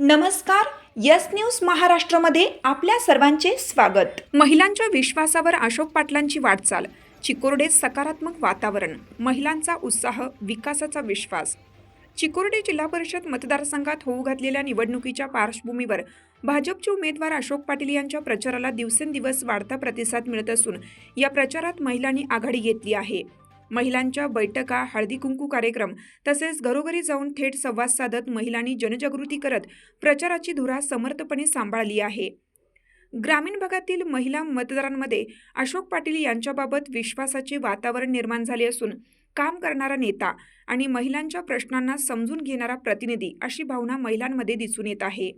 नमस्कार. Yes news महाराष्ट्रामध्ये आपल्या सर्वांचे स्वागत. महिलांच्या विश्वासावर अशोक पाटलांची वाटचाल. चिकोरडे सकारात्मक वातावरण, महिलांचा उत्साह, विकासाचा विश्वास. चिकोरडे जिल्हा परिषद मतदारसंघात होऊ घातलेल्या निवडणुकीच्या पार्श्वभूमीवर भाजपचे उमेदवार अशोक पाटील यांच्या प्रचाराला दिवसेंदिवस वाढता प्रतिसाद मिळत असून या प्रचारात महिलांनी आघाडी घेतली आहे. महिलांच्या बैठका, हळदी कुंकू कार्यक्रम तसेच घरोघरी जाऊन थेट संवाद साधत महिलांनी जनजागृती करत प्रचाराची धुरा समर्थपणे सांभाळली आहे. ग्रामीण भागातील महिला मतदारांमध्ये अशोक पाटील यांच्याबाबत विश्वासाचे वातावरण निर्माण झाले असून काम करणारा नेता आणि महिलांच्या प्रश्नांना समजून घेणारा प्रतिनिधी अशी भावना महिलांमध्ये दिसून येत आहे.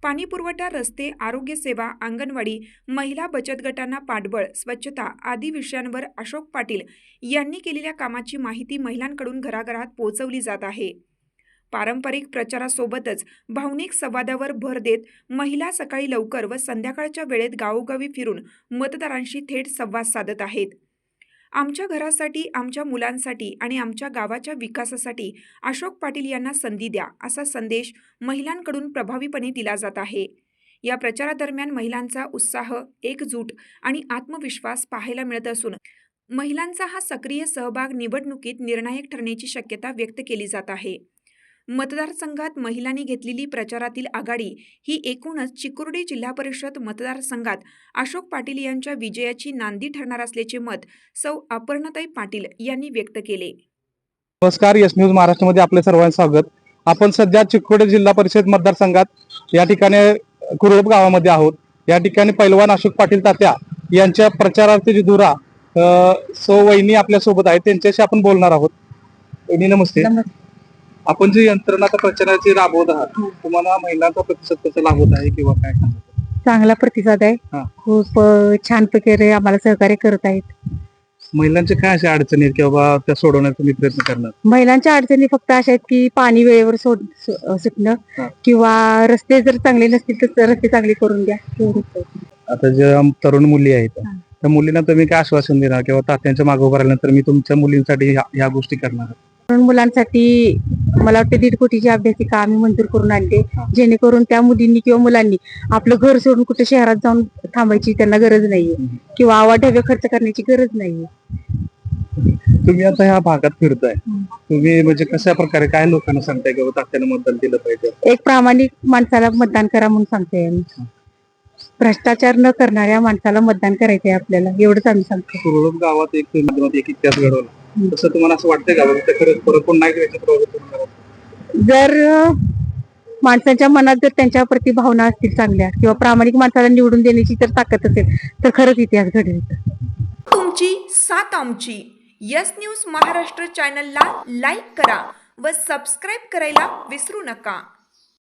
पाणी पुरवठा, रस्ते, आरोग्य सेवा, अंगणवाडी, महिला बचत गटांना पाठबळ, स्वच्छता आदी विषयांवर अशोक पाटील यांनी केलेल्या कामाची माहिती महिलांकडून घराघरात पोहोचवली जात आहे. पारंपरिक प्रचारासोबतच भावनिक संवादावर भर देत महिला सकाळी लवकर व संध्याकाळच्या वेळेत गावोगावी फिरून मतदारांशी थेट संवाद साधत आहेत. आमच्या घरासाठी, आमच्या मुलांसाठी आणि आमच्या गावाच्या विकासासाठी अशोक पाटील यांना संधी द्या असा संदेश महिलांकडून प्रभावीपणे दिला जात आहे. या प्रचारादरम्यान महिलांचा उत्साह, एकजूट आणि आत्मविश्वास पाहायला मिळत असून महिलांचा हा सक्रिय सहभाग निवडणुकीत निर्णायक ठरण्याची शक्यता व्यक्त केली जात आहे. मतदारसंघात महिलांनी घेतलेली प्रचारातील आघाडी ही एकूणच चिकोरडे जिल्हा परिषद मतदारसंघात अशोक पाटील यांच्या विजयाची नांदी ठरणार असल्याचे मत सौ अपर्णाताई पाटील यांनी व्यक्त केले. नमस्कार. यस न्यूज महाराष्ट्रामध्ये आपले सर्वांचे स्वागत. आपण सध्या चिकोरडे जिल्हा परिषद मतदारसंघात या ठिकाणी कुरळप गावामध्ये आहोत. या ठिकाणी पैलवान अशोक पाटील तात्या यांच्या प्रचाराची जी धुरा सौ वहिनी आपल्या सोबत आहेत, त्यांच्याशी आपण बोलणार आहोत. वहिनी नमस्ते. आपण जी यंत्रणा प्रचाराची राबवत आहात, तुम्हाला महिलांचा प्रतिसाद कसा लाभत आहे किंवा काय? चांगला प्रतिसाद आहे. खूप छान प्रकारे आम्हाला सहकार्य करत आहेत. महिलांच्या काय अशा अडचणी आहेत किंवा त्या सोडवण्याचा मी प्रयत्न करणार? महिलांच्या अडचणी फक्त अशा आहेत की पाणी वेळेवर सुटणं किंवा रस्ते जर चांगले नसतील तर रस्ते चांगले करून द्या. आता ज्या तरुण मुली आहेत त्या मुलींना तुम्ही काय आश्वासन देणार किंवा तात्यांच्या मागे उभं राहिल्यानंतर मी तुमच्या मुलींसाठी ह्या गोष्टी करणार? तरुण मुलांसाठी मला वाटतं 1.5 कोटीची अभ्यासिका आम्ही मंजूर करून आणले, जेणेकरून त्या मुलींनी किंवा मुलांनी आपलं घर सोडून कुठे शहरात जाऊन थांबायची त्यांना गरज नाहीये किंवा आवाढव्य खर्च करण्याची गरज नाहीये. तुम्ही आता ह्या भागात फिरताय, तुम्ही म्हणजे कशा प्रकारे काय लोकांना सांगताय की तात्यानं मतदान दिलं पाहिजे? एक प्रामाणिक माणसाला मतदान करा म्हणून सांगतोय आम्ही. भ्रष्टाचार न करणाऱ्या माणसाला मतदान करायचंय आपल्याला, एवढंच आम्ही सांगतो. कुरळप गावात एक इतिहास घडवला, तसं तुम्हाला असं वाटतंय का खरंच परत पुन्हा जर माणसाच्या मनात जर त्यांच्या प्रति भावना असतील चांगल्या किंवा प्रामाणिक माणसाला निवडून देण्याची जर ताकद असेल तर खरंच इतिहास घडेल. तुमची साथ आमची. यस न्यूज महाराष्ट्र चॅनलला लाईक करा व सबस्क्राईब करायला विसरू नका.